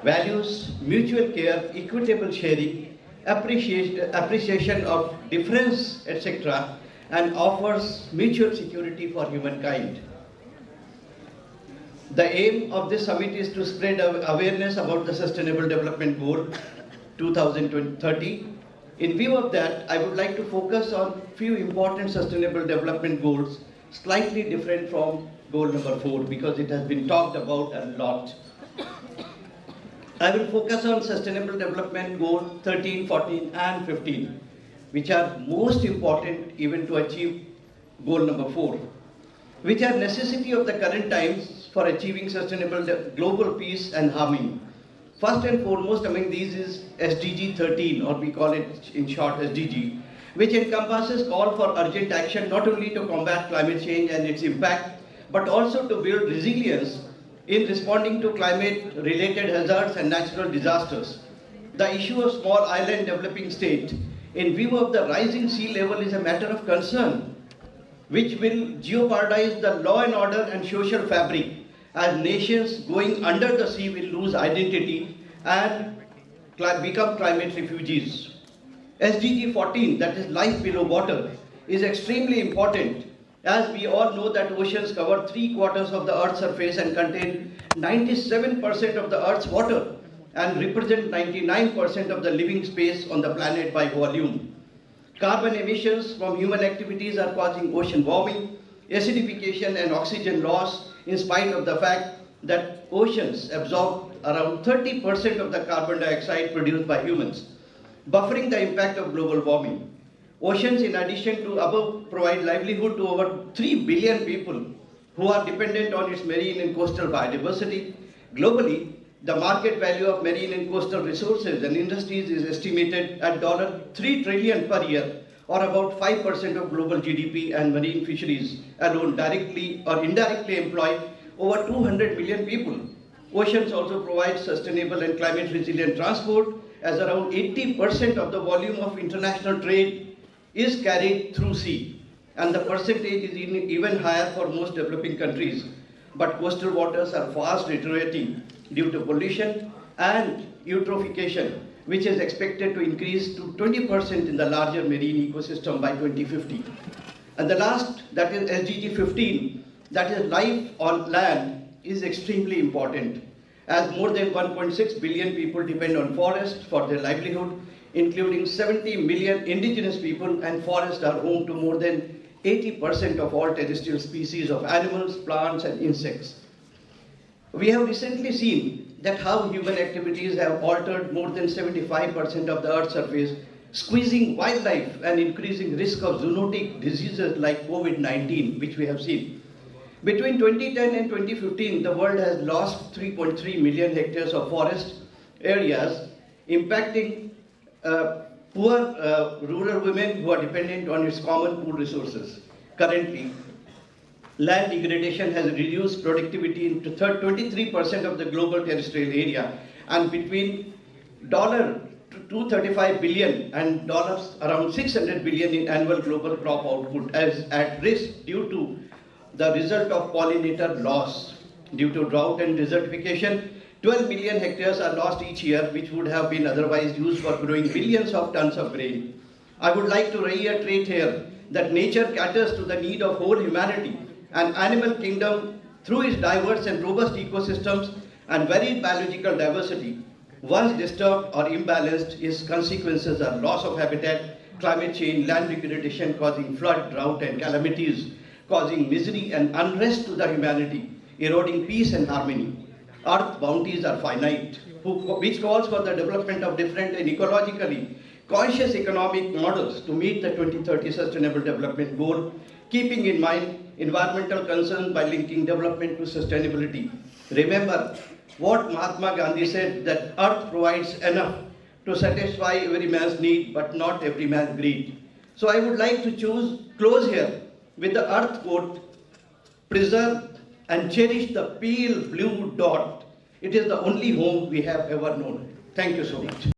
values mutual care, equitable sharing, appreciation of difference, etc., and offers mutual security for humankind. The aim of this summit is to spread awareness about the Sustainable Development Goal 2030. In view of that, I would like to focus on few important Sustainable Development Goals, slightly different from goal number 4 because it has been talked about a lot. I will focus on Sustainable Development Goal 13, 14 and 15, which are most important even to achieve goal number 4, which are necessity of the current times for achieving sustainable global peace and harmony. First and foremost among these is SDG 13, or we call it in short SDG, which encompasses call for urgent action not only to combat climate change and its impact, but also to build resilience in responding to climate-related hazards and natural disasters. The issue of small island developing state in view of the rising sea level is a matter of concern, which will jeopardize the law and order and social fabric, as nations going under the sea will lose identity and become climate refugees. SDG 14, that is life below water, is extremely important, as we all know that oceans cover 3/4 of the Earth's surface and contain 97% of the Earth's water and represent 99% of the living space on the planet by volume. Carbon emissions from human activities are causing ocean warming, acidification and oxygen loss, in spite of the fact that oceans absorb around 30% of the carbon dioxide produced by humans, buffering the impact of global warming. Oceans, in addition to above, provide livelihood to over 3 billion people who are dependent on its marine and coastal biodiversity. Globally, the market value of marine and coastal resources and industries is estimated at $3 trillion per year, or about 5% of global GDP, and marine fisheries alone directly or indirectly employ over 200 million people. Oceans also provide sustainable and climate resilient transport, as around 80% of the volume of international trade is carried through sea, and the percentage is even higher for most developing countries. But coastal waters are fast deteriorating due to pollution and eutrophication, which is expected to increase to 20% in the larger marine ecosystem by 2050. And the last, that is SDG 15, that is life on land, is extremely important, as more than 1.6 billion people depend on forests for their livelihood, including 70 million indigenous people, and forests are home to more than 80% of all terrestrial species of animals, plants and insects. We have recently seen that how human activities have altered more than 75% of the Earth's surface, squeezing wildlife and increasing risk of zoonotic diseases like COVID-19, which we have seen. Between 2010 and 2015, the world has lost 3.3 million hectares of forest areas, impacting poor rural women who are dependent on its common food resources. Currently, land degradation has reduced productivity into 23% of the global terrestrial area, and between $235 billion and around $600 billion in annual global crop output is at risk due to the result of pollinator loss. Due to drought and desertification, 12 million hectares are lost each year, which would have been otherwise used for growing billions of tons of grain. I would like to reiterate here that nature caters to the need of whole humanity, and animal kingdom, through its diverse and robust ecosystems and varied biological diversity, once disturbed or imbalanced, its consequences are loss of habitat, climate change, land degradation causing flood, drought and calamities, causing misery and unrest to the humanity, eroding peace and harmony. Earth bounties are finite, which calls for the development of different and ecologically conscious economic models to meet the 2030 Sustainable Development Goal, keeping in mind environmental concerns by linking development to sustainability. Remember what Mahatma Gandhi said, that Earth provides enough to satisfy every man's need, but not every man's greed. So I would like to close here with the Earth quote: preserve and cherish the pale blue dot. It is the only home we have ever known. Thank you so much.